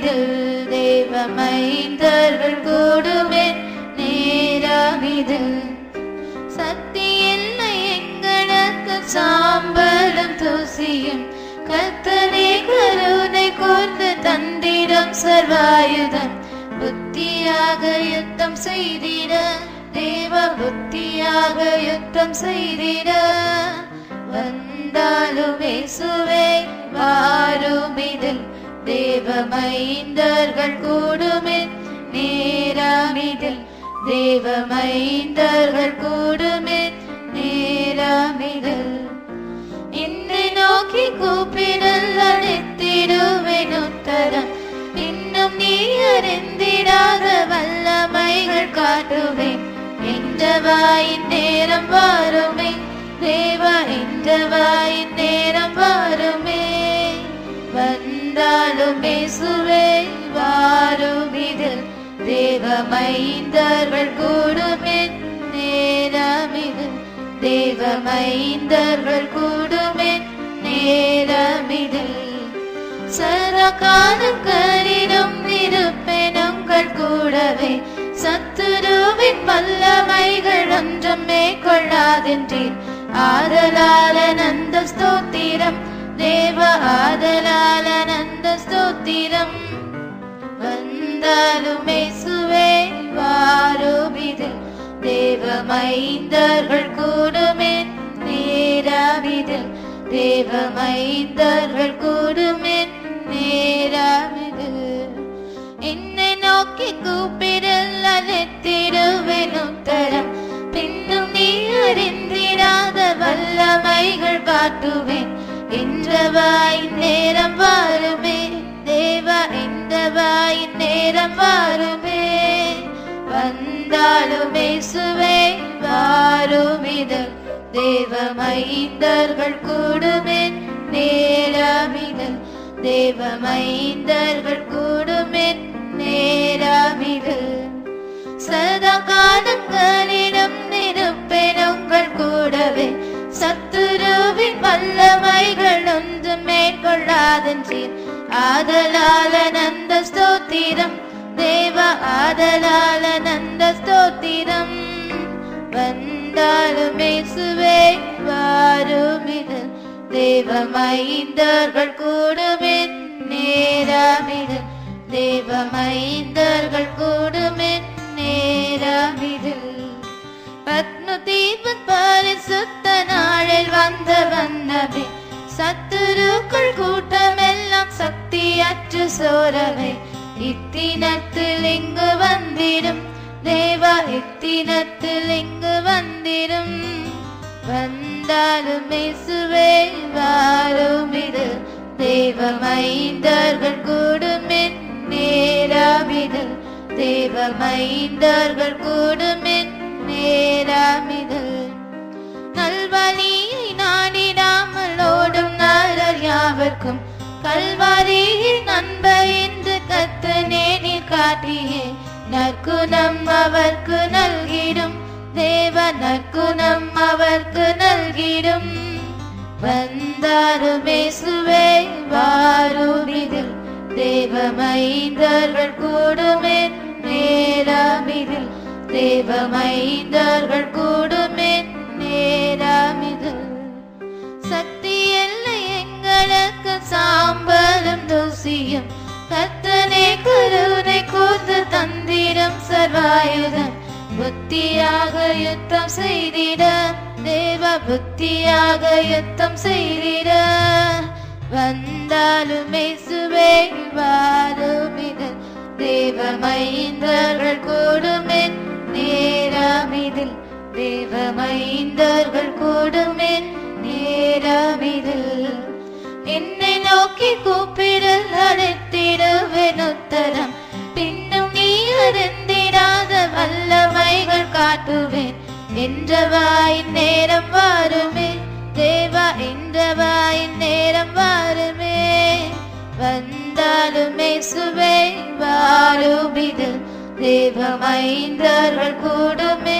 நேரமிதில் தேவ மைந்தர்கள் கூடுமே நேரமிதில் சக்தி இல்லை எங்களுக்கு சாம்பலும் தூசியும் கர்த்தரே கருணை கூர்ந்து தந்திடும் சர்வாயுதம் புத்தியாக யுத்தம் செய்திட தேவ புத்தியாக யுத்தம் செய்திட வந்தாலும் இயேசுவே வாருமிதில் தேவ மைந்தர்கள் கூடுமே நேரமிதில் தேவ மைந்தர்கள் கூடுமே நேரமிதில் என்னை நோக்கி கூப்பிடல் அளித்திடுவேன் உத்தரம் இன்னும் நீ அறிந்திடாத வல்லமைகள் காட்டுவேன் என்ற வாயின் நேரம் வாருமே தேவா என்ற வாயின் நேரம் வாருமே வந்தாலும் இயேசுவே வாருமிதில் தேவ மைந்தர்கள் கூடுமே நேரமிதில் தேவ மைந்தர்கள் கூடுமே நேரமிதில் சரகாலங்களிலும் இருப்பேனுங்கள் கூடவே சத்துருவின் வல்லமைகள் ஒன்றும் மேற்கொள்ளாதென்றீர் ஆதலால் அனந்த ஸ்தோத்திரம் தேவ ஆதலால் அனந்த ஸ்தோத்திரம் வந்தாலும் இயேசுவே வாருமிதில் தேவ மைந்தர்கள் கூடுமே நேரமிதில் தேவ மைந்தர்கள் கூடுமே நேரமிதில் என்னை நோக்கி கூப்பிடல் அளித்திடுவேன் உத்தரம் பின்னும் நீ அறிந்திடாத வல்லமைகள் காட்டுவேன் என்ற வாயின் நேரம் வாருமே தேவா என்ற வாயின் நேரம் வாருமே வந்தாலும் இயேசுவே வாருமிதில் தேவ மைந்தர்கள் கூடுமே நேரமிதில் தேவ மைந்தர்கள் கூடுமே நேரமிதில் சதா காலங்களிலும் இருப்பேன் உங்கள் கூடவே சத்துருவின் வல்லமைகள் ஒன்றும் மேற்கொள்ளாதென்றீர் ஆதலால் அனந்த ஸ்தோத்திரம் தேவ ஆதலால் அனந்த ஸ்தோத்திரம் வந்தாலும் இயேசுவே வாருமிதில் தேவ மைந்தர்கள் கூடுமே நேரமிதில் தேவ மைந்தர்கள் கூடுமே நேரமிதில் பத்ம தீபன் பரிசுத்த நாளில் வந்தவே சத்துருக்கள் கூட்டமெல்லாம் சக்தியற்று சோரவே இத்தினத்தில் இங்கு வந்திடும் தேவா இத்தினத்தில் இங்கு வந்திடும் வந்தாலும் இயேசுவே வாருமிதில் தேவ மைந்தர்கள் கூடுமே நேரமிதில் தேவ மைந்தர்கள் கூடுமே நேரமிதில் நல்வழியை நாடிடாமல் ஓடும் நரர் யாவர்க்கும் கல்வாரியின் அன்பை என்று கர்த்தனே நீர் காட்டியே நற்குணம் அவர்க்கு நல்கிடும் தேவ நற்குணம் அவர்க்கு நல்கிடும் வந்தாரும் இயேசுவே வாருமிதில் தேவ மைந்தர்கள் கூடுமே நேரமிதில் தேவ மைந்தர்கள் கூடுமே நேரமிதில் சக்தி இல்லை எங்களுக்கு சாம்பலும் தூசியும் கர்த்தனே கருணை கூர்ந்து தந்திடும் சர்வாயுதம் புத்தியாக யுத்தம் செய்திட தேவ புத்தியாக யுத்தம் செய்திட வந்தாலும் இயேசுவே வாருமிதில் தேவ மைந்தர்கள் கூடுமே நேரமிதில் தேவ மைந்தர்கள் கூடுமே நேரமிதில் என்னை நோக்கி கூப்பிடல் அழைத்திடுவேன் உத்தரம் பின்னும் நீ அறிந்திடாத வல்லமைகள் காட்டுவேன் என்ற வாயின் நேரம் வாருமே தேவா என்ற வாயின் நேரம் வாருமே வந்தாலும் இயேசுவே வாருமிதில் தேவ மைந்தர்கள் கூடுமே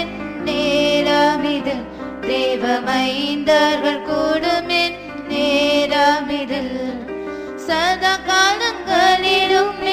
நேரமிதில் தேவ மைந்தர்கள் கூடுமே நேரமிதில் சதா காலங்களிலும்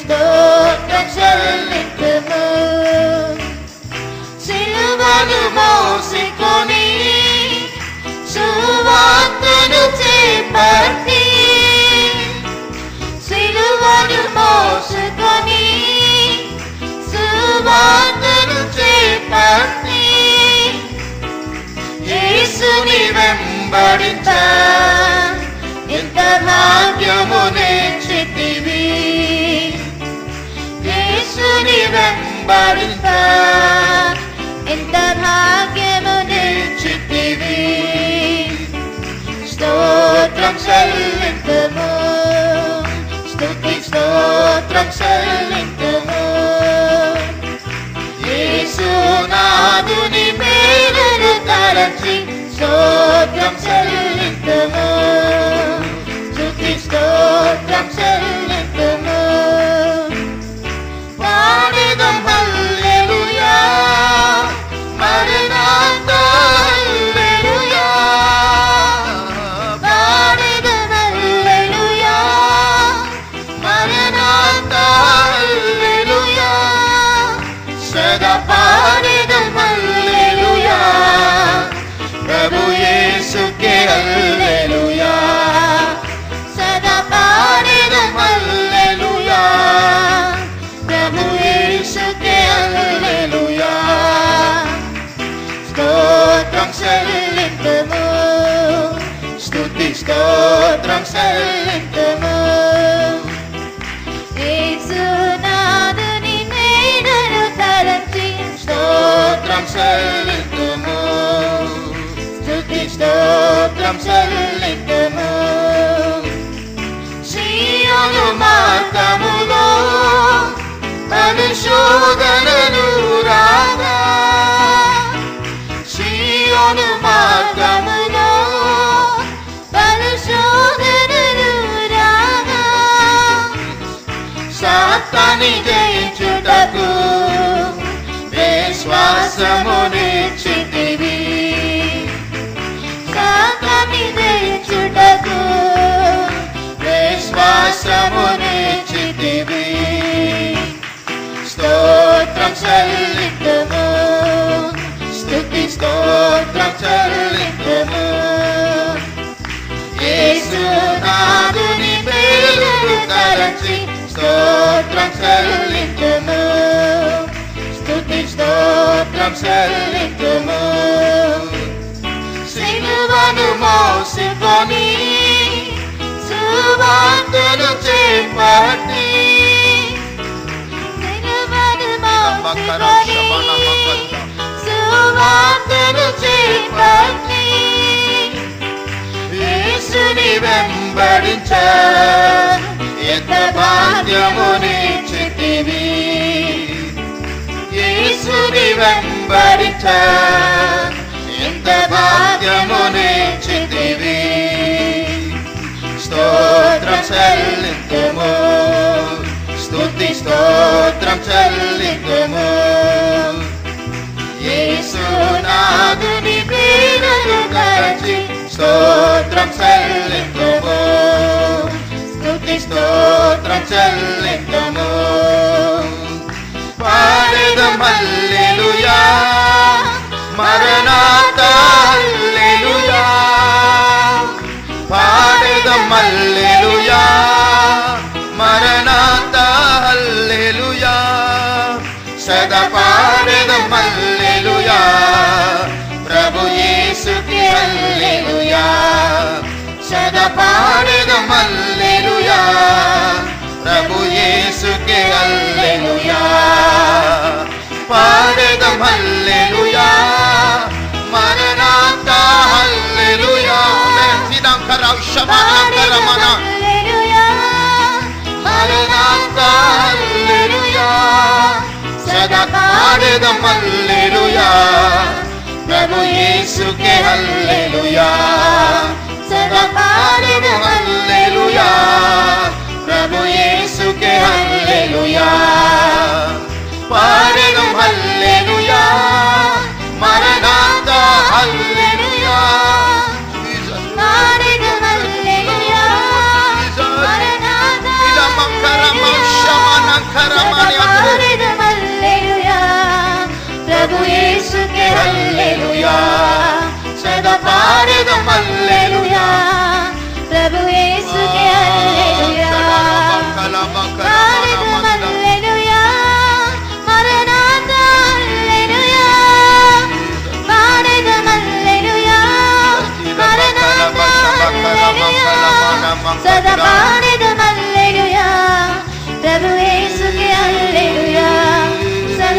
స్తోత్రం చెల్లింతుము. సిలువను మోసుకొని సువార్తను చేపట్టి, సిలువను మోసుకొని సువార్తను చేపట్టి, యేసుని వెంబడించ ఎంత భాగ్యము నేర్చితివి. యేసుని వెంబడించ ఎంత భాగ్యము నేర్చితివి. స్తోత్రం చెల్లింతుము, స్తుతి స్తోత్రం చెల్లింతుము. యేసునాథుని మేలును తలచి స్తోత్రం చెల్లింతుము, స్తుతి స్తోత్రం చెల్లింతుము. పాడెదం హల్లెలూయా, మరణాంతా హల్లెలూయా. పాడెదం హల్లెలూయా, మరణాంతా హల్లెలూయా. సదా పాడెదం హల్లెలూయా, ప్రభు యేసుకే హల్లెలూయా. సదా పాడెదం హల్లెలూయా, ప్రభు యేసుకే హల్లెలూయా. స్తోత్రం చెల్లింతుము, స్తుతి స్తోత్రం చెల్లింతుము. యేసునాథుని మేలును తలచి స్తోత్రం చెల్లింతుము, స్తుతి స్తోత్రం చెల్లింతుము. సీయోను మార్గములో పరిశోధనలు రాగా, సీయోను మార్గములో పరిశోధనలు రాగా, సాతాన్ని జయించుటకు విశ్వాసము నిచ్చితివి. సాతాన్ని జయించుటకు విశ్వాసము నిచ్చితివి. స్తోత్రం చెల్లింతుము, స్తుతి స్తోత్రం చెల్లింతుము. యేసునాథుని మేలును తలచి స్తోత్రం చెల్లింతుము, స్తుతి స్తోత్రం చెల్లింతుము. సిలువను మోసుకొని సువార్తను చేపట్టి, సిలువను మోసుకొని సువార్తను చేపట్టి, యేసుని వెంబడించ ఎంత భాగ్యము నిచ్చితివి. యేసుని వెంబడించ ఎంత భాగ్యము నిచ్చితివి. స్తోత్రం చెల్లింతుము, స్తుతి స్తోత్రం చెల్లింతుము. యేసునాథుని మేలును తలచి స్తోత్రం చెల్లింతుము, స్తుతి స్తోత్రం చెల్లింతుము. పాడెదం హల్లెలూయా, మరణాంతా హల్లెలూయా. పాడెదం హల్లెలూయా, మరణాంతా హల్లెలూయా. సదా పాడెదం హల్లెలూయా, ప్రభు యేసుకే హల్లెలూయా. సదా పాడెదం హల్లెలూయా, ప్రభు యేసుకే హల్లెలూయా. పాడెదం హల్లెలూయా, మరణాంతా హల్లెలూయా. సిదంకర ఉషమనంకరమన మరణాంతా హల్లెలూయా. సదా పాడెదం హల్లెలూయా, ప్రభు యేసుకే హల్లెలూయా. సదా పాడెదం హల్లెలూయా, ప్రభు యేసుకే హల్లెలూయా. పాడెదం హల్లెలూయా, మరణాంతా హల్లెలూయా. పాడెదం హల్లెలూయా, మరణాంతా హల్లెలూయా.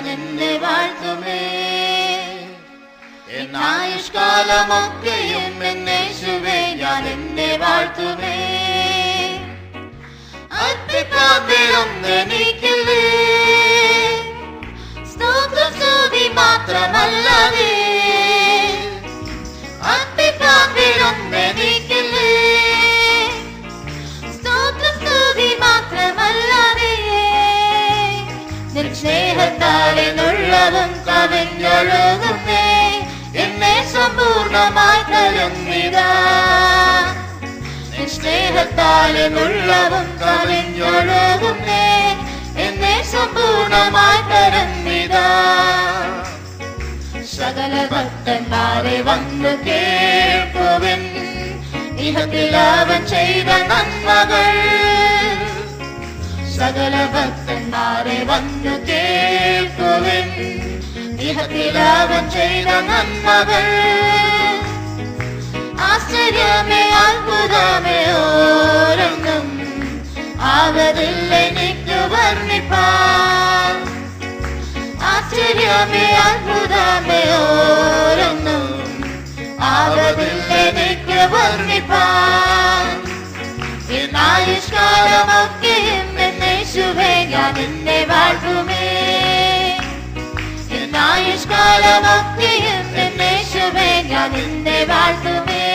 ഞാൻ എന്നെ വാഴ്ത്തുമേ. എന്നായുഷ്കാലമൊക്കെയും എന്നേശുവേ ഞാൻ എന്നെ വാഴ്ത്തുമേ. അർപ്പിപ്പാൻ വേറൊന്നെനിക്കില്ലേ, സ്തുതി മാത്രമല്ലാതെ. അർപ്പിപ്പാൻ വേറൊന്നെനിക്കില്ലേ, സ്തുതി മാത്രമല്ലാതെ. നിൻ സ്നേഹത്താലെ നുള്ളവും കവിഞ്ഞൊഴുകുന്നേ, എന്നെ സമ്പൂർണമായി തരുന്നിതാ. നിൻ സ്നേഹത്താലെ നുള്ളവും കവിഞ്ഞൊഴുകുന്നേ, എന്നെ സമ്പൂർണമായി തരുന്നിതാ. സകല ഭക്തന്മാരെ വന്നു കേൾക്കുവിൻ, ഇഹത്തിൽ അവൻ ചെയ്ത നന്മകൾ. സകല ഭക്തന്മാരെ വന്നു കേൾക്കുവിൻ, ഇഹത്തിൽ അവൻ ചെയ്ത നന്മകൾ. ആശ്ചര്യമേ അത്ഭുതമേ ഓരോന്നും ആവതില്ല എനിക്ക് വർണ്ണിപ്പാൻ. ആശ്ചര്യമേ അത്ഭുതമേ ഓരോന്നും ആവതില്ല എനിക്ക് വർണ്ണിപ്പാൻ. എന്നായുഷ്കാലമൊക്കെയും എന്നേശുവേ ഞാൻ എന്നെ വാഴ്ത്തുമേ. എന്നായുഷ്കാലമൊക്കെയും എന്നേശുവേ ഞാൻ എന്നെ വാഴ്ത്തുമേ.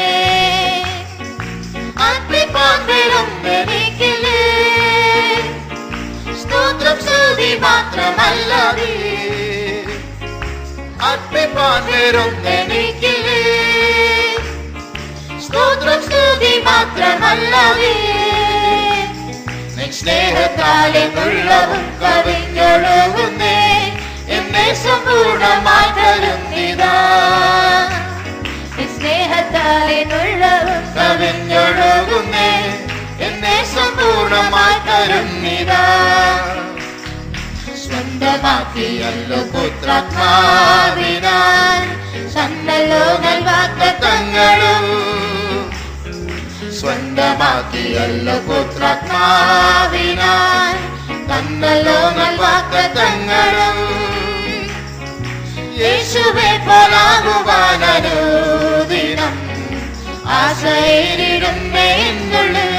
അർപ്പിപ്പാൻ വേറൊന്നെനിക്കില്ലേ, സ്തോത്രം സ്തുതി മാത്രമല്ലാതെ. അർപ്പിപ്പാൻ വേറൊന്നെനിക്കില്ലേ, സ്തോത്രം സ്തുതി മാത്രമല്ലാതെ. നിൻ സ്നേഹത്താലെ നുള്ളവും കവിഞ്ഞൊഴുകുന്നേ, എന്നെ സമ്പൂർണമായി തരുന്നിതാ. നിൻ സ്നേഹത്താലെ നുള്ളവും കവിഞ്ഞൊഴുകുന്നേ, എന്നെ സമ്പൂർണമായി തരുന്നിതാ. സ്വന്തമാക്കിയല്ലോ പുത്രാത്മാവിനാൽ സന്നല്ലോ നൽവാഗ്ദത്തങ്ങളും. സ്വന്തമാക്കിയല്ലോ പുത്രാത്മാവിനാൽ തന്നല്ലോ നൽവാഗ്ദത്തങ്ങളും. യേശുവേ പോലാകുവാനനുദിനം ആശയിലിടുന്നേ എന്നുള്ളിൽ.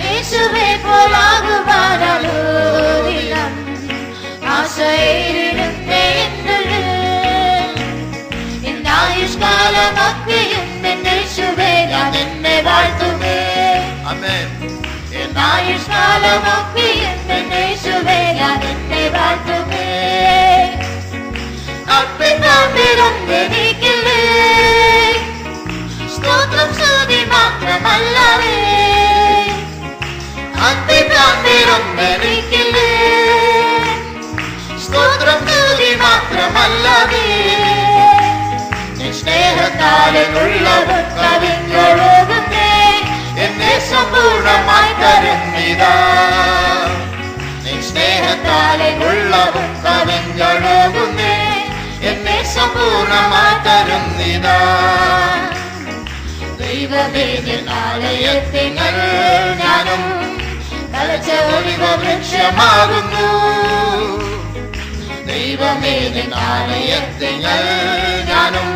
യേശുവേ പോലാകുവാനനുദിനം ആശയിലിടുന്നേ എന്നുള്ളിൽ. എന്നായുഷ്കാലമൊക്കെയും എന്നേശുവേ ഞാൻ എന്നെ വാഴ്ത്തുമേ. ആമേൻ. എന്നായുഷ്കാലമൊക്കെയും എന്നേശുവേ ഞാൻ എന്നെ വാഴ്ത്തുമേ. അർപ്പിപ്പാൻ വേറൊന്നെനിക്കില്ലേ, സ്തോത്രം സ്തുതി മാത്രമല്ലാതെ. അർപ്പിപ്പാൻ വേറൊന്നെനിക്കില്ലേ, സ്തോത്രം സ്തുതി മാത്രമല്ലാതെ. നിൻ സ്നേഹത്താലെ നുള്ളവും കവിഞ്ഞൊഴുകുന്നേ, എന്നെ സമ്പൂർണമായി തരുന്നിതാ. നിൻ സ്നേഹത്താലെ നുള്ളവും കവിഞ്ഞൊഴുകുന്നേ, എന്നെ സമ്പൂർണമായി തരുന്നിതാ. ദൈവമേ നിൻ ആലയത്തിങ്കൽ ഞാനും തഴച്ച ഒലിവ വൃക്ഷമാകുന്നു. ദൈവമേ നിൻ ആലയത്തിങ്കൽ ഞാനും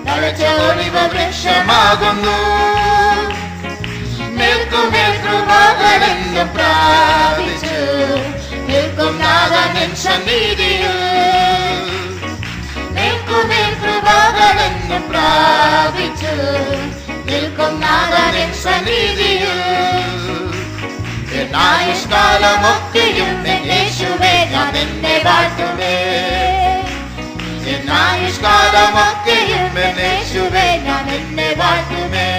തഴച്ച ഒലിവ വൃക്ഷമാകുന്നു. മേൽക്കുമേൽ കൃപകളെന്നും പ്രാപിച്ചു നിൽക്കും നാഥൻ നിൻ സന്നിധിയിൽ. മേൽക്കുമേൽ കൃപകളെന്നും പ്രാപിച്ചു നിൽക്കും നാഥൻ നിൻ സന്നിധിയിൽ. എന്നായുഷ്കാലമൊക്കെയും യേശുവേ ഞാൻ എന്നെ വാഴ്ത്തുമേ. എന്നായുഷ്കാലമൊക്കെയും യേശുവേ ഞാൻ എന്നെ വാഴ്ത്തുമേ.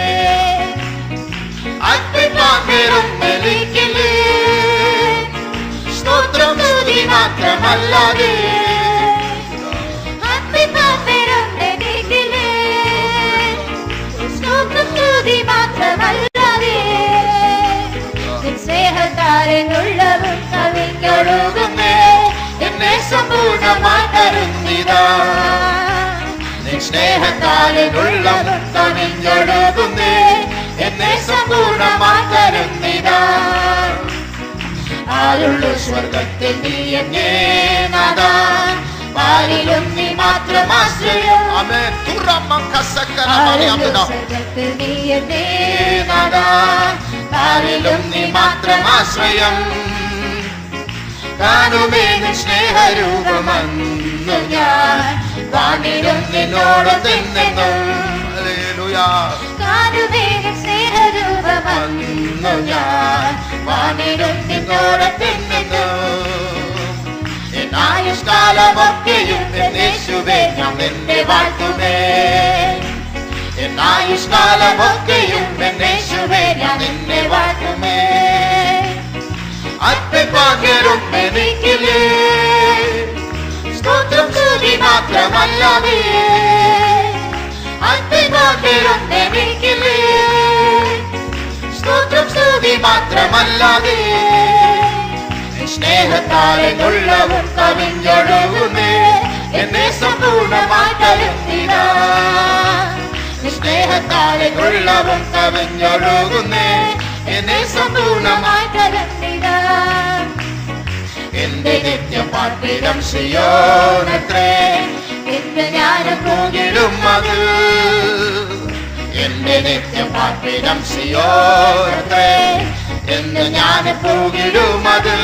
അർപ്പിപ്പാൻ വേറൊന്നെനിക്കില്ലേ, സ്തോത്രം സ്തുതി മാത്രമല്ലാതെ. അർപ്പിപ്പാൻ വേറൊന്നെനിക്കില്ലേ, സ്തോത്രം സ്തുതി മാത്രമല്ലാതെ. നിൻ സ്നേഹത്താലെ നുള്ളവും കവിഞ്ഞൊഴുകുന്നേ, എന്നെ സമ്പൂർണമായി തരുന്നിതാ. നിൻ സ്നേഹത്താലെ നുള്ളവും കവിഞ്ഞൊഴുകുന്നേ, എന്നെ സമ്പൂർണമായി തരുന്നിതാ. ആരുള്ളു സ്വർഗത്തിൽ നീ എന്നേ നാഥ, പാരിലും നീ മാത്രം ആശ്രയം. ആമേൻ. ആരുള്ളു സ്വർഗത്തിൽ നീ എന്നേ നാഥ, പാരിലും നീ മാത്രം ആശ്രയം. കാണുമേ നിൻ സ്നേഹരൂപമെന്നു ഞാൻ, വാണിടും നിന്നോടൊതെന്നെന്നും. ഹല്ലേലൂയ. കാണുമേ നിൻ സ്നേഹരൂപമെന്നു ഞാൻ, വാണിടും നിന്നോടൊതെന്നെന്നും. എന്നായുഷ്കാലമൊക്കെയും യേശുവേ ഞാൻ നിന്നെ വാഴ്ത്തുമേ. എന്നായുഷ്കാലമൊക്കെയും യേശുവേ ഞാൻ നിന്നെ വാഴ്ത്തുമേ. അർപ്പിപ്പാൻ എനിക്കില്ലേ സ്തോത്രം സ്തുതി മാത്രമല്ലാതെ, അർപ്പിപ്പാൻ എനിക്കില്ലേ സ്തോത്രം സ്തുതി മാത്രമല്ലാതെ. സ്നേഹത്താലെ ഉള്ളവും കവിഞ്ഞൊഴുകുന്നേ എന്നെ സമ്പൂർണ്ണമായി തരുന്നിതാ. സ്നേഹത്താലെ ഉള്ളവും കവിഞ്ഞൊഴുകുന്നേ എന്നെ സമ്പൂർണ്ണമായി തരുന്നിതാ. എന്റെ നിത്യപാർപ്പിടം സിയോനത്രേ, എന്ന് ഞാൻ പോകിടും അത്. എന്റെ നിത്യപാർപ്പിടം സിയോനത്രേ, എന്ന് ഞാൻ പോകിടും അത്.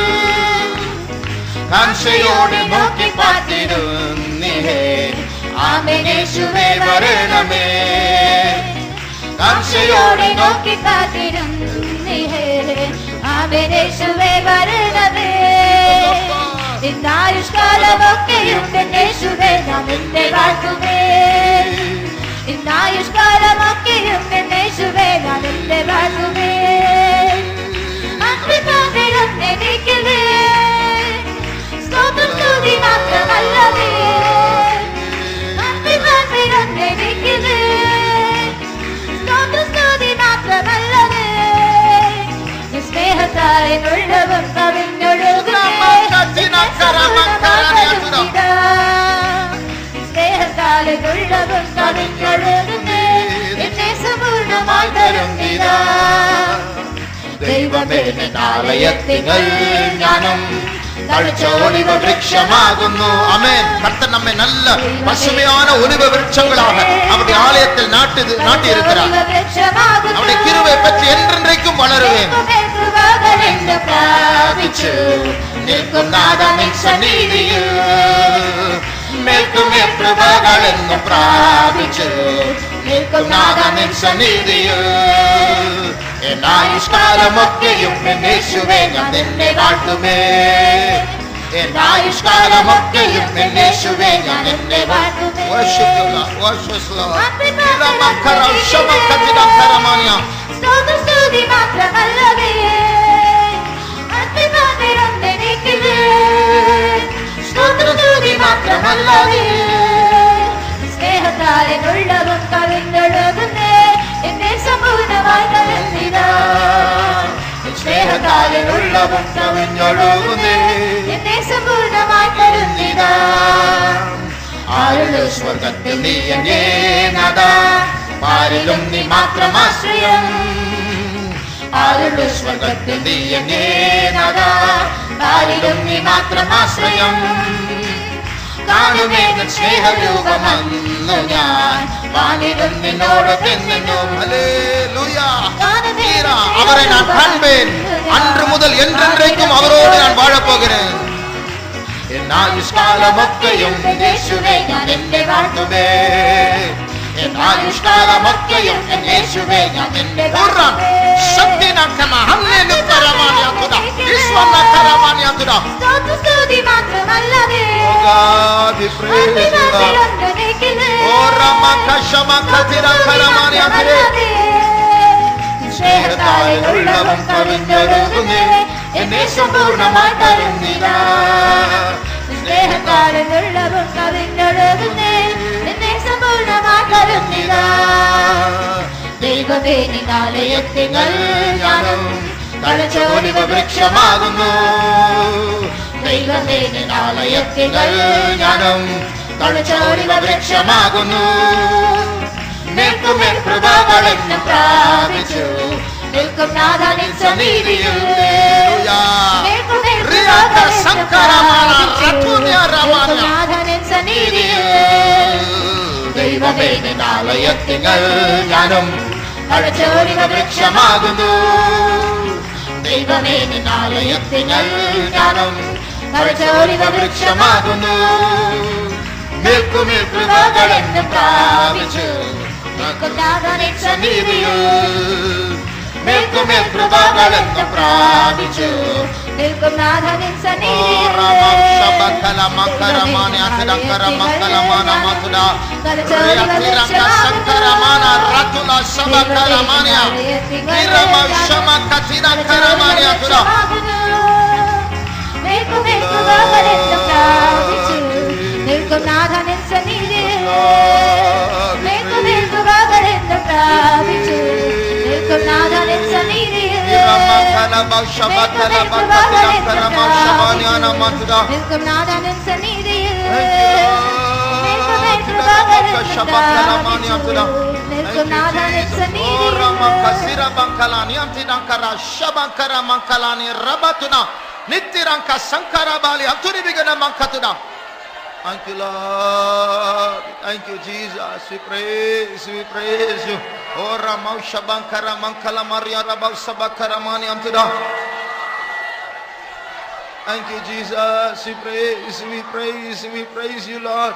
കാംക്ഷയോടെ നോക്കി പാർത്തിടുന്നേ, ആമേൻ യേശുവേ വരണമേ. കാംക്ഷയോടെ നോക്കി പാർത്തിടുന്നേ, ആമേൻ യേശുവേ വരണമേ. ഇന്നായുഷ്കാലമൊക്കെയും യേശുവേ ഞാൻ നിന്നെ വാഴ്ത്തുമേ. ഇന്നായുഷ്കാലമൊക്കെയും യേശുവേ ഞാൻ നിന്നെ വാഴ്ത്തുമേ. അർപ്പിപ്പാൻ എനിക്കില്ലേ സ്തോത്രം സ്തുതി മാത്രമല്ലാതെ, അർപ്പിപ്പാൻ എനിക്കില്ലേ സ്തോത്രം സ്തുതി മാത്രമല്ലാതെ. സ്നേഹത്താലെ ഉള്ളവും കവിഞ്ഞൊഴുകുന്നേ, സ്നേഹത്താലെ ഉള്ളവും കവിഞ്ഞൊഴുകുന്നേ എന്നെ സമ്പൂർണ്ണമായി തരുന്നിതാ. ദൈവമേ ആലയത്തിങ്ങൾ ഞാനും തളിച്ച ഒലിവ വൃക്ഷമാകുന്നു. ആമേൻ. കർത്തൻ നമ്മെ நல்ல பசுமையான ஒலிவ விருட்சங்களாக அவருடைய ஆலயத்தில் நாட்டியிருக்கிறார். அவருடைய கிருபை பற்றி என்றென்றைக்கும் வளருவேன். പ്രാപിച്ചു നിൽക്കും നാഥ നിൻ സന്നിധിയിൽ. മേൽക്കുമേ കൃപകളെന്നു പ്രാപിച്ചു നിൽക്കും നാഥ നിൻ സന്നിധിയിൽ. എന്നായുഷ്കാലമൊക്കെയും യേശുവേ ഞാൻ നിന്നെ വാഴ്ത്തുമേ. എന്നായുഷ്കാലമൊക്കെയും യേശുവേ ഞാൻ നിന്നെ വാഴ്ത്തുമേ. സ്തോത്രം സ്തുതി മാത്രമല്ലവേ, അർപ്പിപ്പാൻ എനിക്കില്ലേ സ്തോത്രം സ്തുതി മാത്രമല്ലവേ. സ്നേഹത്താലെ ഉള്ളവും കവിഞ്ഞൊഴുകുന്നേ എന്നെ സമ്പൂർണ്ണമായി തരുന്നിതാ. സ്നേഹത്താലെ ഉള്ളവും കവിഞ്ഞൊഴുകുന്നേ എന്നെ സമ്പൂർണ്ണമായി തരുന്നിതാ. ആരുള്ളു സ്വർഗത്തിൽ നീ എന്നേ നാഥ, പാരിലും നീ മാത്രം ആശ്രയം. ആരുള്ളു സ്വർഗത്തിൽ നീ എന്നേ നാഥ, പാരിലും നീ മാത്രം ആശ്രയം. കാണുമേ നിൻ സ്നേഹരൂപമെന്നു ഞാൻ, വാണിടും നിന്നോടൊതെന്നെന്നും. ஹல்லேலூயா. அவரை நான் காண்பேன். அன்று முதல் என்றென்றைக்கும் அவரோடு நான் வாழப் போகிறேன். എന്നായുഷ്കാലമൊക്കെയും യേശുവേ ഞാൻ നിന്നെ വാഴ്ത്തുമേ. എന്നായുഷ്കാലമൊക്കെയും യേശുവേ ഞാൻ നിന്നെ വാഴ്ത്തുമേ. സ്തോത്രം സ്തുതി മാത്രമല്ലവേ, സ്നേഹത്താലെ ഉള്ളവും കവിഞ്ഞൊഴുകുന്നേ എന്നെ സമ്പൂർണ്ണമായി തരുന്നിതാ. സ്നേഹത്താലെ ഉള്ളവും കവിഞ്ഞൊഴുകുന്നേ എന്നെ സമ്പൂർണ്ണമായി തരുന്നിതാ. ദൈവമേ നിന്നാലയത്തിങ്ങൾ ഞാനും തളിച്ച ഒലിവ വൃക്ഷമാകുന്നു. ദൈവമേ നിന്നാലയത്തിങ്ങൾ ഞാനും തളിച്ച ഒലിവ വൃക്ഷമാകുന്നു. മേൽക്കുമേൽ കൃപകളെന്നു പ്രാപിച്ചു നിൽക്കും നാഥ നിൻ സന്നിധിയിൽ. മേൽക്കുമേൽ ദൈവമേ നിന്നാലയത്തിങ്ങൾ ഞാനും തഴച്ചോടിവ വൃക്ഷമാകുന്നു. ദൈവമേ നിന്നാലയത്തിങ്ങൾ ഞാനും തഴച്ചോടിവ വൃക്ഷമാകുന്നു. നിൽക്കുമേൽ കൃപകളെന്ന് പ്രാപിച്ചു നീതിയിൽ. നിൽക്കുമേൽ കൃപകളെന്ന് പ്രാപിച്ചു നാഥനിൻ സന്നിധിയിൽ കൃപകളെന്ന് പ്രാപിച്ചു നാഥനിൻ സന്നിധിയിൽ നാഥനിൻ സന്നിധിയിൽ ನಿತ್ತಿರಂಕ ಸಂಕರ ಬಾಲಿ ಅಂತುರಿ ಬಿಗನ ಮಂಕತುಡ. Thank you, Lord. Thank you, Jesus. We praise you. Oh, Ramau Shabankara Mankala Maria Rabau Sabakara Mani Amtuda. Thank you, Jesus. We praise you, Lord.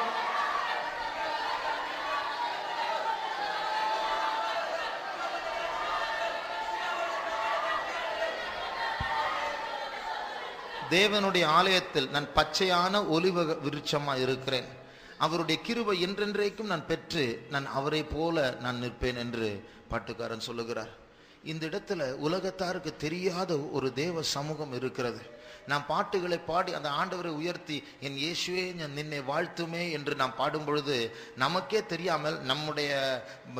தேவனுடைய ஆலயத்தில் நான் பச்சையான ஒலிவ விருட்சமா இருக்கிறேன். அவருடைய கிருபை என்றென்றைக்கும் நான் பெற்று நான் அவரை போல நான் நிற்பேன் என்று பாட்டுக்காரன் சொல்லுகிறார். இந்த இடத்துல உலகத்தாருக்கு தெரியாத ஒரு தேவ சமூகம் இருக்கிறது. நாம் பாட்டுகளை பாடி அந்த ஆண்டவரை உயர்த்தி என் இயேசுவே நின்னை வாழ்த்துமே என்று நாம் பாடும் பொழுது நமக்கே தெரியாமல் நம்முடைய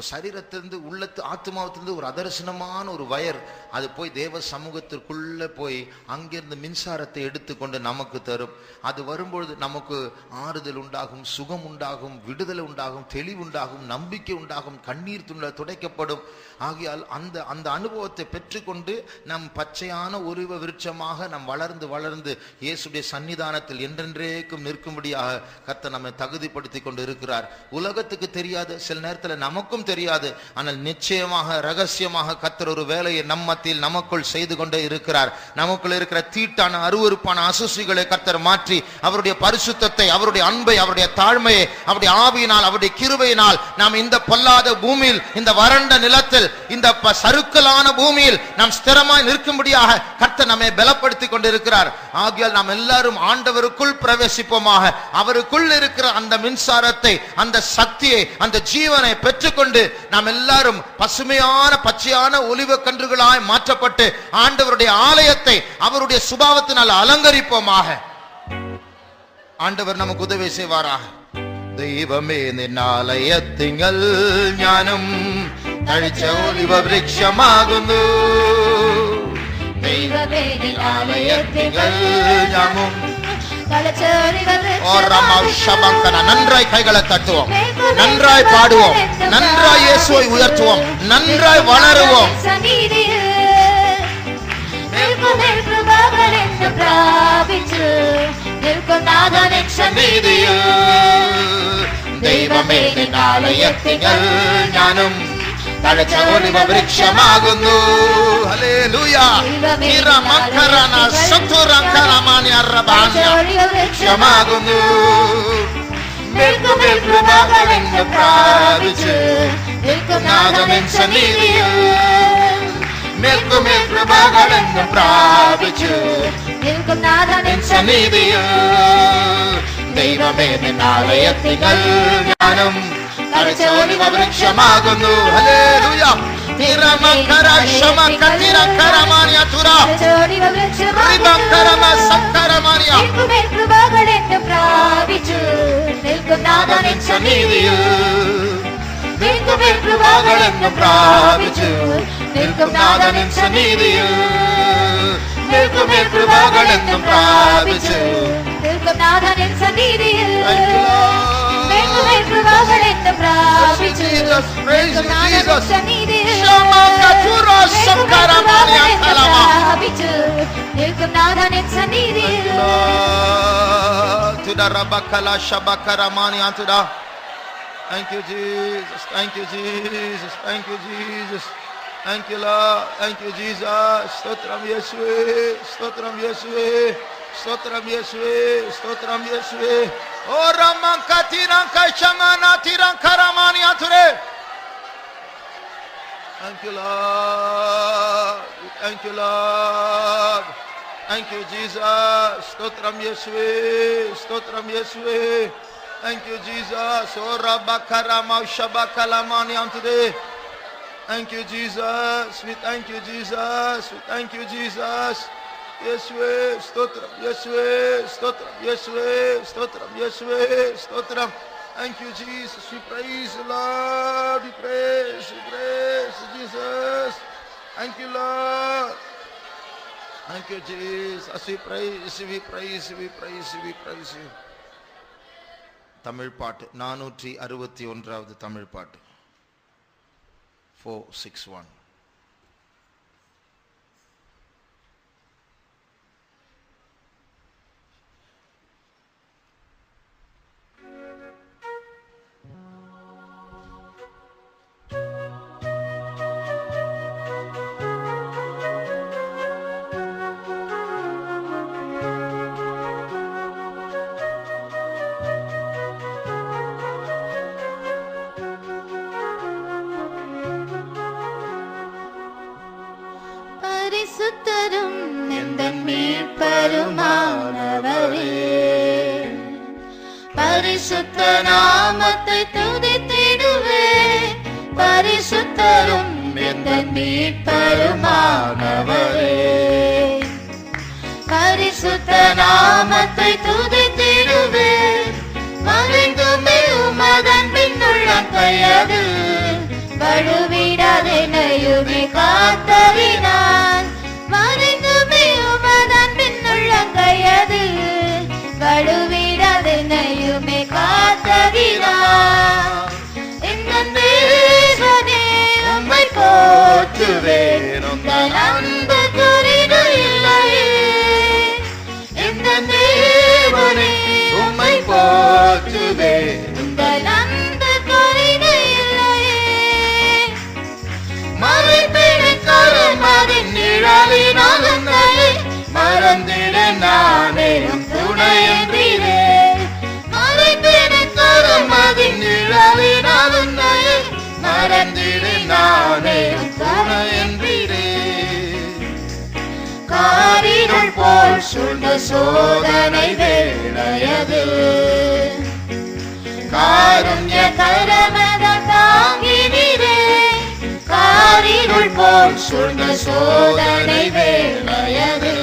சரீரத்திலிருந்து உள்ளத்து ஆத்மாவிலிருந்து ஒரு அதர்சனமான ஒரு வயர் அது போய் தேவ சமூகத்திற்குள்ள போய் அங்கிருந்து மின்சாரத்தை எடுத்துக்கொண்டு நமக்கு தரும். அது வரும்பொழுது நமக்கு ஆறுதல் உண்டாகும், சுகம் உண்டாகும், விடுதலை உண்டாகும், தெளிவு உண்டாகும், நம்பிக்கை உண்டாகும், கண்ணீர் துடைக்கப்படும். ஆகையால் அந்த அந்த அனுபவத்தை பெற்றுக்கொண்டு நம் பச்சையான ஒருவ விருட்சமாக நாம் வளர்ந்து இயேசுடைய சன்னிதானத்தில் என்றென்றைக்கும் நிற்கும்படியாக கர்த்தர் நம்மை தகுதிப்படுத்தி கொண்டு இருக்கிறார். உலகத்துக்கு தெரியாது, சில நேரத்தில் நமக்கும் தெரியாது. ஆனால் நிச்சயமாக ரகசியமாக கர்த்தர் ஒரு வேலையை நம் மத்தியில் நமக்குள் செய்து கொண்டே இருக்கிறார். நமக்குள் இருக்கிற தீட்டான அருவருப்பான அசுசிகளை கர்த்தர் மாற்றி அவருடைய பரிசுத்தத்தை, அவருடைய அன்பை, அவருடைய தாழ்மையை, அவருடைய ஆவியினால், அவருடைய கிருபையினால் நாம் இந்த பொல்லாத பூமியில், இந்த வறண்ட நிலத்தில், இந்த சறுக்கலான பூமியில் நாம் ஸ்திரமாய் நிற்கும்படியாக கர்த்தர் நம்மை பலப்படுத்தி கொண்டிருக்கிறார். ஆகையால் நாம் எல்லாரும் ஆண்டவருக்குள் பிரவேசிப்போமாக. அவருக்குள் இருக்கிற அந்த மின்சாரத்தை, அந்த சக்தியை, அந்த ஜீவனை பெற்றுக்கொண்டு நாம் எல்லாரும் பசுமையான பச்சையான ஒலிவ கன்றுகளாய் மாற்றப்பட்டு ஆண்டவருடைய ஆலயத்தை அவருடைய சுபாவத்தினால் அலங்கரிப்போமாக. ஆண்டவர் நமக்கு உதவி செய்வாராக. ദൈവമേ നിന്നാലയത്തിങ്കൽ ഞാനും തഴിച്ച ഒലിവ വൃക്ഷമാകുന്നു. ദൈവമേ നിന്നാലയത്തിങ്കൽ ഞാനും நன்றாய் கைகளை தட்டுவோம், நன்றாய் பாடுவோம், நன்றாய் இயேசுவை உயர்த்துவோம், நன்றாய் வளருவோம். ദൈവമേ നിന്നാലയത്തിങ്കൽ ഞാനും തഴച്ച ഒലിവ വൃക്ഷമാകുന്നു. ഹല്ലേലൂയ. നിറമക്കരന സതുരങ്കരമാനിയ റബാനിയ വൃക്ഷമാകുന്നു. മേൽക്കുമേൽ കൃപകളെന്ന് പ്രാപിച്ച് നാഥനിൻ സന്നിധിയിൽ. മേൽക്കുമേൽ കൃപകളെന്ന് പ്രാപിച്ച് നാഥനിൻ സന്നിധിയിൽ. ദൈവമേ നിന്നാലയത്തിങ്കൽ ഞാനും തഴച്ച ഒലിവ വൃക്ഷമാകുന്നു. ഹല്ലേലൂയ. നിറമക്കര ശമകതിരകരമാനിയ തുര റിബകരമ സക്കരമാനിയ കൃപകളെന്ന് പ്രാപിച്ചു നാഥനിൻ സന്നിധിയിൽ. കൃപകളെന്ന് പ്രാപിച്ചു നാഥനിൻ സന്നിധിയിൽ. കൃപകളെന്ന് പ്രാപിച്ചു നാഥനിൻ സന്നിധിയിൽ. കൃപകളെന്ന് പ്രാപിച്ചു Jesus, praise you, Jesus. Shama katura sankaramani akalama. Tuda rabakala shabakaramani antuda. Thank you, Jesus. Thank you, Jesus. Thank you, Jesus. Thank you, Lord. Thank you, Jesus. Stotram Yeshua. Stotram Yeshua. Stotram Yeshua. Stotram Yeshua. Oh, Ramanka tiranka shamana tirankaramani anture. Thank you, Lord. Thank you, Lord. Thank you, Jesus. Stotram Yeshua. Stotram Yeshua. Thank you, Jesus. Oh, Rabakarama Shabakalamani anture. Thank you, Jesus. We thank you, Jesus. We thank you, Jesus. Yeshua, stotram, Yeshua, stotram, Yeshua, stotram, Yeshua, stotram. Thank you, Jesus. We praise you, Lord. We praise Jesus. Thank you, Lord. Thank you, Jesus. We praise you, we praise you, we praise you, we praise you. Tamil பாட்டு 461வது தமிழ் பாட்டு 461. பரிசுத்தரும் எந்தன் மீட்பருமானவரே, பரிசுத்த நாமத்தை துதித்திடுவேன். பரிசுத்தரும் எந்தன் மீட்பருமானவரே, பரிசுத்த நாமத்தை துதித்திடுவேன். மறைந்துமே உமதன் பின்னுள்ள கையது வழுவிடாதெனையுமே காத்தறினான். மறைந்துமே உமதன் பின்னுள்ள கையது வழுவிடாதெனையுமே காத்தறினான். எங்கள் தேவனே உம்மை போற்றுவேன், உங்கள் அன்பு குறிடு இல்லையே. எங்கள் தேவனே உம்மை போற்றுவேன், உங்கள் அன்பு குறிடு இல்லையே. மறைப்பிடிக்கரும் அதன் நிழலினால் உன்னையே மறந்திட நானே உம் துணையென்றீரே. மறைப்பிடிக்கரும் அதன் நிழலினால் உன்னையே மறந்திட நானே உம் துணையென்றீரே. காரிருள் போல் சூழ்ந்த சோதனை வேளையது காருண்ய கரமத தாங்கினீரே. காரிருள் போல் சூழ்ந்த சோதனை வேளையது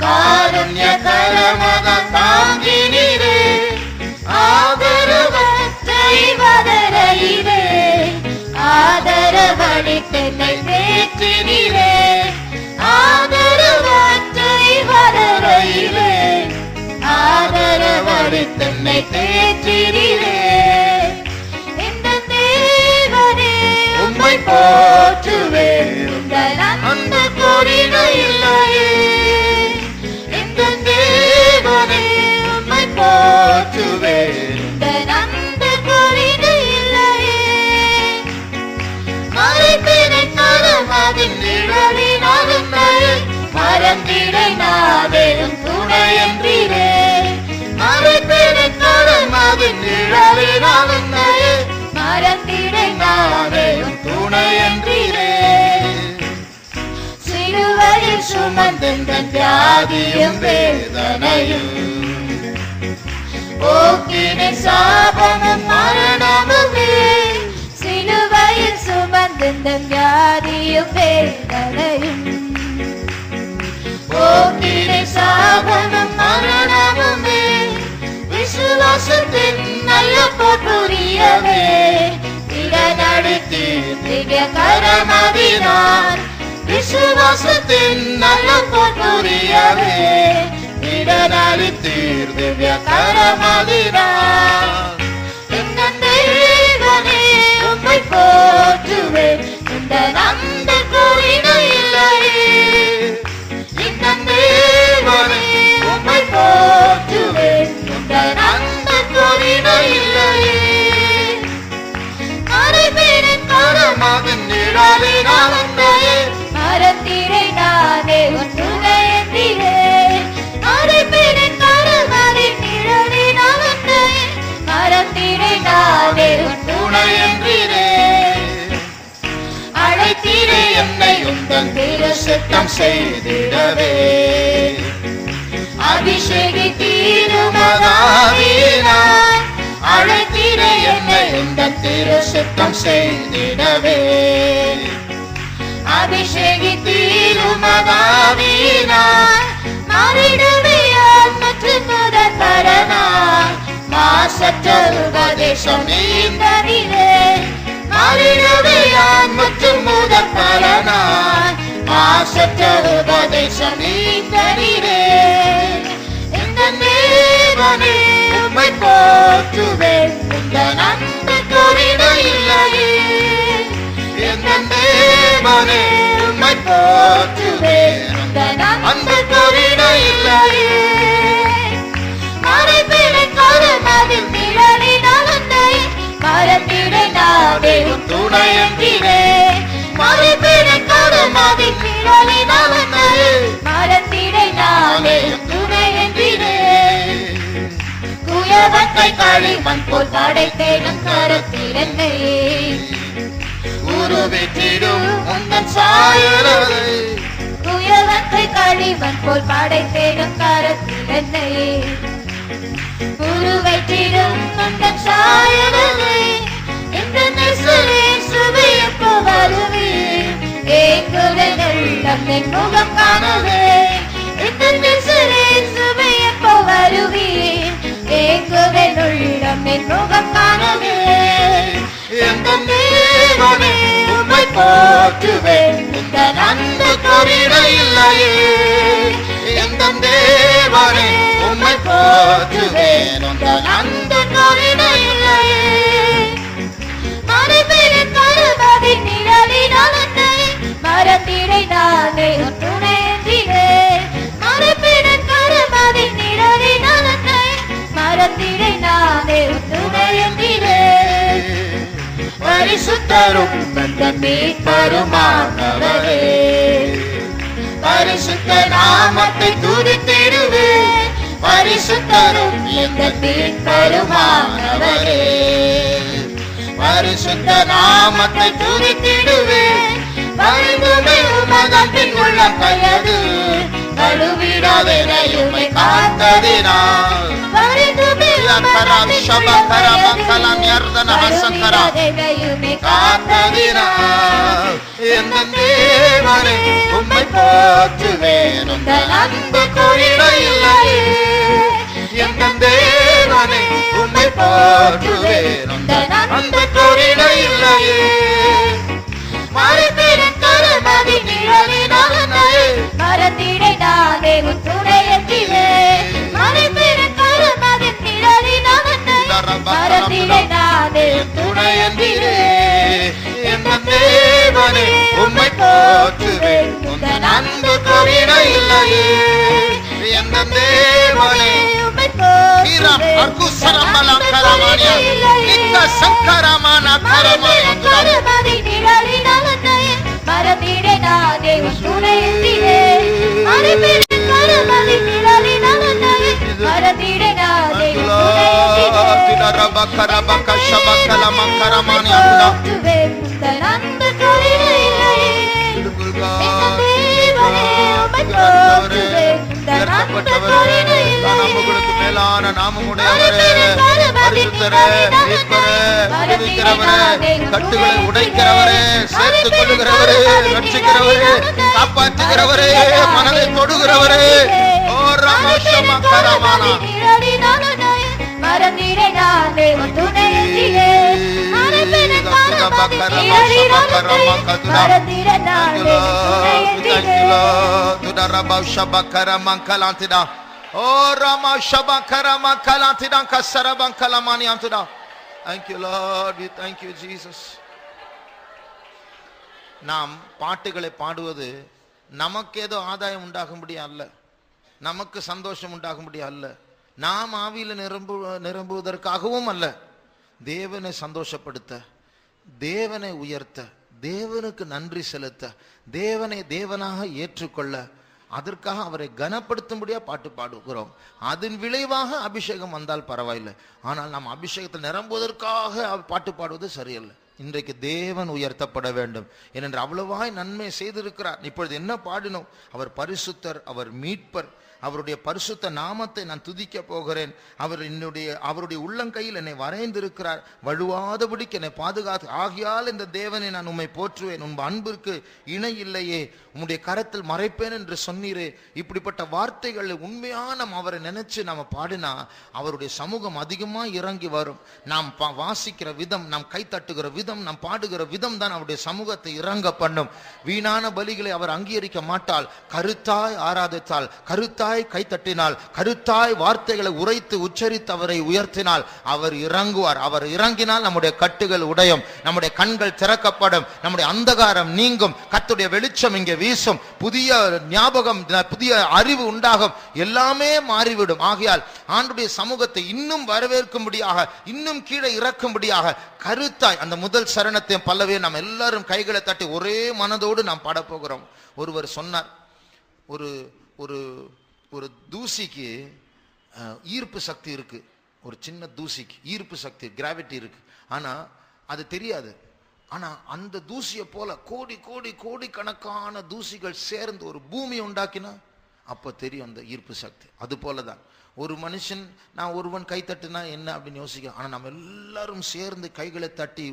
காருண்ய கரமத தாங்கினீரே. ஆதரவற்றை வதரையிலே ஆதரவளித்தென்னை தேற்றினீரே. ஆதரவற்றை வதரையிலே ஆதரவளித்தென்னை தேற்றினீரே. இந்த தேவனே உம்மை போற்றுவேன், உங்கள் அன்பு குறிடு இல்லையே. இந்த தேவனே உம்மை போற்றுவேன், உங்கள் அன்பு குறிடு இல்லையே. மறைப்பிடிக்கரும் அதன் நிழலினால் உன்னையே மறந்திட நானே உம் துணையென்றீரே. மறைப்பிடிக்கரும் அதன் நிழலினால் உன்னையே மறந்திட நானே உம் துணையென்றீரே. சிலுவையில் சுமந்த வியாதியும் வேதனையும் போக்கின சாபமும் மரணமுமே. சிலுவையில் சுமந்த வியாதியும் வேதனையும் போக்கின சாபமும் மரணமுமே. விசுவாசத்தின் நல்ல பொருளியவே இடநடத்தி திவ்ய கரமதினார். விசுவாசத்தின் நல்ல பொருளியவே இடநடத்தி திவ்ய கரமதினார். எங்கள் அழைத்தீரே என்னை உந்தன் திரு சித்தம் செய்திடவே. அபிஷேகித்தீருமதாவினார் அழைத்தீரே என்னை உந்தன் திரு சித்தம் செய்திடவே. அபிஷேகித்தீருமதாவினார் மாறிடவே மற்றும் முதற் பரனார் மாசற்ற உபதேசம் நீந்தனிலே. மாறிடவே மற்றும் முதற் பரனார் மாசற்ற உபதேசம் நீந்தனிலே. இந்த தேவனே உம்மை போற்றுவேன் உந்தன் அன்பு கொறிட இல்லையே. இந்த தேவனே உம்மை போற்றுவேன் உந்தன் அன்பு கொறிட இல்லையே. மறைப்பினை கருமதில் நிழலினால் உன்னை மறந்திடை நானே உன் துணை என்கிறே. மறைப்பினை கருமதில் நிழலினால் உன்னை மறந்திடை நானே உன் துணை என்கிறே. குயவத்தை களிமண் போல் படைத்தேனும் கரத்தில் என்னை உருவிட்டிடும் உந்தன் சாயலை. குயவத்தை களிமண் போல் படைத்தேனும் கரத்தில் என்னை உருவிட்டிடும் உந்தன் சாயலை. இந்த நெசரே சுவையப்போ வருவேன் ஏங்குதல் நம்மை முகம் காணவே. இந்த நெசரே சுவையப்போ வருவேன் ஏங்குதல் நம்மை முகம் காணவே. எந்த தேவனே உம்மை போற்றுவேன் உந்தன் அன்பு கொறிட இல்லையே. எந்த தேவனே உம்மை போற்றுவேன் உந்தன் அன்பு கொறிட இல்லையே. மறைப்பினை கருமதில் நிழலினால் உன்னை மறந்திடை நானே உன் துணை என்கிறே. மறைப்பினை கருமதில் நிழலினால் உன்னை மறந்திடை நானே உன் துணை என்கிறே. பரிசுத்தரும் உந்தன் மீட்பருமானவரே. பரிசுத்த நாமத்தை துதித்திடுவேன். பரிசுத்தரும் எந்தன் மீட்பருமானவரே. பரிசுத்த நாமத்தை துதித்திடுவேன். பரிந்துமை உமதன்பின் உள்ள கையது கழுவிடாதெனையுமை காத்ததினால். பரிந்துமை காத்ததினால் எந்த தேவனே உம்மை போற்றுவேன் உந்தன் அன்பு கொறிட இல்லையே. எந்த தேவனே உம்மை போற்றுவேன் உந்தன் அன்பு கொறிட இல்லையே. மறைப்பினை கருமதில் நிழலினால் உன்னை மறந்திடை நானே உன் துணை என்கிறே. மறைப்பினை கருமதில் நிழலினால் உன்னை மறந்திடை நானே உன் துணை என்கிறே. எந்த தேவனே உம்மை போற்றுவேன் உந்தன் அன்பு கொறிட இல்லையே. எந்த தேவனே உம்மை போற்றுவேன் கருமதில் நிழலினால் உன்னை மறந்திடை நானே உன் துணை என்கிறே. மறைப்பினை கருமதில் நிழலினால் உன்னை மறந்திடை நானே உன் துணை என்கிறே. போற்றுவேன் உந்தன் அன்பு கொறிட இல்லையே. எந்த தேவனே உம்மை போற்றுவேன் உந்தன் அன்பு கொறிட இல்லையே. மேலான நாமமுடையவரே, பரிசுத்தரே, மீட்பரே, விடுவிக்கிறவரே, கட்டுகளை உடைக்கிறவரே, சேர்த்துக் கொள்ளுகிறவரே, ரட்சிக்கிறவரே, காப்பாற்றுகிறவரே, மனதை தொடுகிறவரே. ஓ ராமோஷமா கரமானா மறந்திடை நானே உன் துணை என்கிறே. மறைப்பினை கருமதில் நிழலினால் உன்னை மறந்திடை நானே உன் துணை என்கிறே. Oh Rama Shabakara Kalantidan Kasaraban Kalamani Antuda. Thank you Lord, we thank you Jesus. நாம் பாட்டுகளை பாடுவது நமக்கு ஏதோ ஆதாயம் உண்டாகும்படி அல்ல, நமக்கு சந்தோஷம் உண்டாகும்படி அல்ல, நாம் ஆவியில நிரம்புவதற்காகவும் அல்ல. தேவனை சந்தோஷப்படுத்த, தேவனை உயர்த்த, தேவனுக்கு நன்றி செலுத்த, தேவனை தேவனாக ஏற்றுக்கொள்ள, அதற்காக அவரை கனப்படுத்தும்படியா பாட்டு பாடுகிறோம். அதன் விளைவாக அபிஷேகம் வந்தால் பரவாயில்லை. ஆனால் நாம் அபிஷேகத்தில் நிரம்புவதற்காக பாட்டு பாடுவது சரியல்ல. இன்றைக்கு தேவன் உயர்த்தப்பட வேண்டும் ஏனென்று அவ்வளவாய் நன்மை செய்திருக்கிறார். இப்பொழுது என்ன பாடினோம்? அவர் பரிசுத்தர், அவர் மீட்பர், அவருடைய பரிசுத்த நாமத்தை நான் துதிக்க போகிறேன். அவருடைய உள்ளங்கையில் என்னை வரைந்திருக்கிறார், வழுவாதபடிக்கு என்னை பாதுகாத்து. ஆகையால் இந்த தேவனை நான் உம்மை போற்றுவேன், உன் அன்பிற்கு இணை இல்லையே, உம்முடைய கரத்தில் மறைப்பேன் என்று சொன்னீரே. இப்படிப்பட்ட வார்த்தைகள் உண்மையான அவரை நினைச்சு நாம பாடினா அவருடைய சமூகம் அதிகமா இறங்கி வரும். நாம் வாசிக்கிற விதம், நாம் கை தட்டுகிற விதம், நாம் பாடுகிற விதம் தான் அவருடைய சமூகத்தை இறங்க பண்ணும். வீணான பலிகளை அவர் அங்கீகரிக்க மாட்டால். கருத்தாய் ஆராதித்தால், கருத்தாய் கை தட்டினால், கருத்தாய் வார்த்தைகளை உரைத்து உச்சரித்து அவரை உயர்த்தினால் அவர் இறங்குவார். அவர் இறங்கினால் நம்முடைய கட்டுகள் உடையும், நம்முடைய கண்கள் திறக்கப்படும், நம்முடைய அந்தகாரம் நீங்கும், கர்த்தருடைய வெளிச்சம் இங்கே வீசும், புதிய ஞாபகம், புதிய அறிவு உண்டாகும், எல்லாமே மாறிவிடும். ஆகையால் ஆண்டுடைய சமூகத்தை இன்னும் வரவேற்கும்படியாக, இன்னும் கீழே இறக்கும்படியாக கருத்தாய் அந்த முதல் சரணத்தை பல்லவே நாம் எல்லாரும் கைகளை தட்டி ஒரே மனதோடு நாம் பாடப்போகிறோம். ஒருவர் சொன்னார், ஒரு ஒரு தூசிக்கு ஈர்ப்பு சக்தி இருக்கு. ஒரு சின்ன தூசிக்கு ஈர்ப்பு சக்தி, கிராவிட்டி இருக்கு. ஆனா அது தெரியாது. ஆனா அந்த தூசியை போல கோடி கோடி கோடி கணக்கான தூசிகள் சேர்ந்து ஒரு பூமி உண்டாக்கினா அப்ப தெரியும் அந்த ஈர்ப்பு சக்தி. அது போலதான் ஒரு மனுஷன், நான் ஒருவன் கை தட்டுனா என்ன அப்படின்னு யோசிக்க. ஆனா நம்ம எல்லாரும் சேர்ந்து கைகளை தட்டி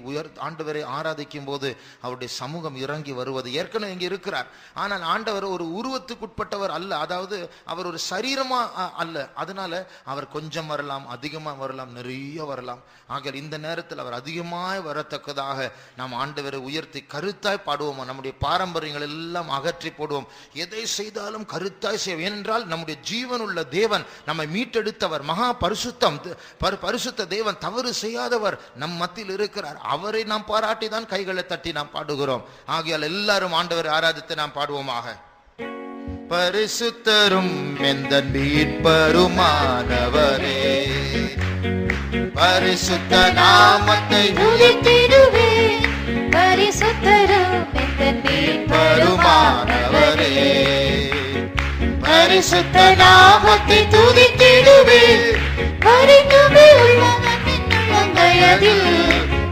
ஆண்டவரை ஆராதிக்கும் போது அவருடைய சமூகம் இறங்கி வருவது. ஏற்கனவே இங்கே இருக்கிறார், ஆனால் ஆண்டவர் ஒரு உருவத்துக்குட்பட்டவர் அல்ல, அதாவது அவர் ஒரு சரீரமா அல்ல. அதனால அவர் கொஞ்சம் வரலாம், அதிகமா வரலாம், நிறைய வரலாம். ஆக இந்த நேரத்தில் அவர் அதிகமாய் வரத்தக்கதாக நாம் ஆண்டவரை உயர்த்தி கருத்தாய் பாடுவோம். நம்முடைய பாரம்பரியங்கள் எல்லாம் அகற்றி போடுவோம். எதை செய்தாலும் கருத்தாய் செய்வோம். ஏனென்றால் நம்முடைய ஜீவனுள்ள தேவன் நம்மை மீட்டெடுத்தவர், மகா பரிசுத்த தேவன், தவறு செய்யாதவர் நம் மத்தியில் இருக்கிறார். அவரை நாம் பாராட்டி தான் கைகளை தட்டி நாம் பாடுகிறோம். ஆகையால் எல்லாரும் ஆண்டவரை ஆராதித்து நாம் பாடுவோமாக. பரிசுத்தரும் எந்த மீட்பருமானவரே, பரிசுத்த நாமத்தை துதித்திடுவேன். பரிசுத்தரும் எந்த மீட்பருமானவரே, பரிசுத்த நாமத்தை துதித்திடுவேன். பரிந்துமை உள்ளங்கையதில்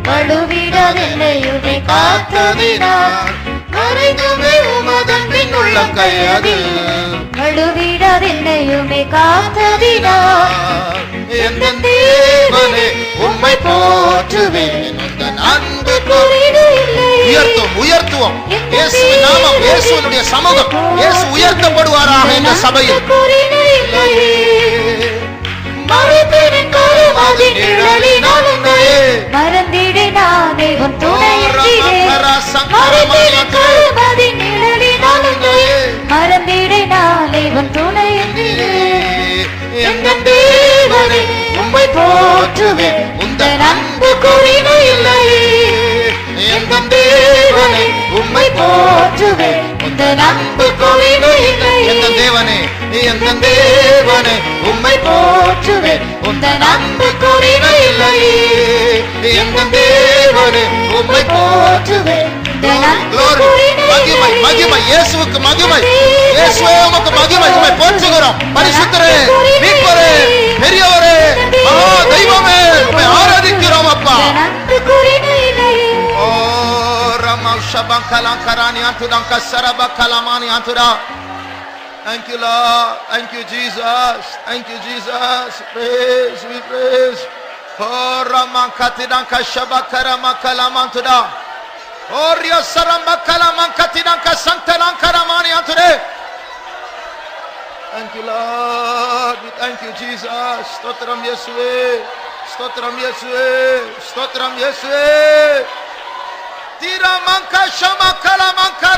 வலுவிடாதென்னையுமே காத்ததினார். பரிந்துமை உமதன்பின் உள்ளங்கையதில் வலுவிடாதென்னையுமே காத்ததினார். எந்த தேவனே உம்மை போற்றுவேன், அன்பு உயர்த்துவோம். இயேசுவின் நாமம், இயேசுவினுடைய சமூகம், இயேசு உயர்த்தப்படுவாராக இந்த சபையில். மறந்திடு நானே உன் துணையின்றே, மறந்திடு நானே உன் துணையின்றே. எங்கள் தேவனே உம்மை போற்றுவேன், உந்தன் அன்பு குறைவு இல்லையே. எங்கள் தேவனே உம்மை போற்றுவேன், உந்தன் அன்பு குறைவு இல்லையே. எங்கள் தேவனே, எங்கள் தேவனே உம்மை போற்றுவேன், உந்தன் அன்பு குறைவு இல்லையே. எங்கள் தேவனே உம்மை போற்றுவேன். மகிமை மகிமை இயேசுவுக்கு மகிமை, இயேசுவே உமக்கு மகிமை. உம்மை போற்றுகிறோம். பரிசுத்தரே, மீட்பரே, பெரியவரே, மகா தெய்வமே, உம்மை ஆராதிக்கிறோம் அப்பா. ஓ Rama ஷபங்கலங்கரானி அந்துடங்க சரபகலமானி அந்துடா. Thank you Lord, thank you Jesus, thank you Jesus. Praise, we praise. Oh rama katidanka shabakara kalamantuda. Oria saramba kalamankatinanka santalankaramani anture. Thank you Lord, we thank you Jesus. Stotram Yesue, stotram Yesue, stotram Yesue. Tira manka shama kalamanka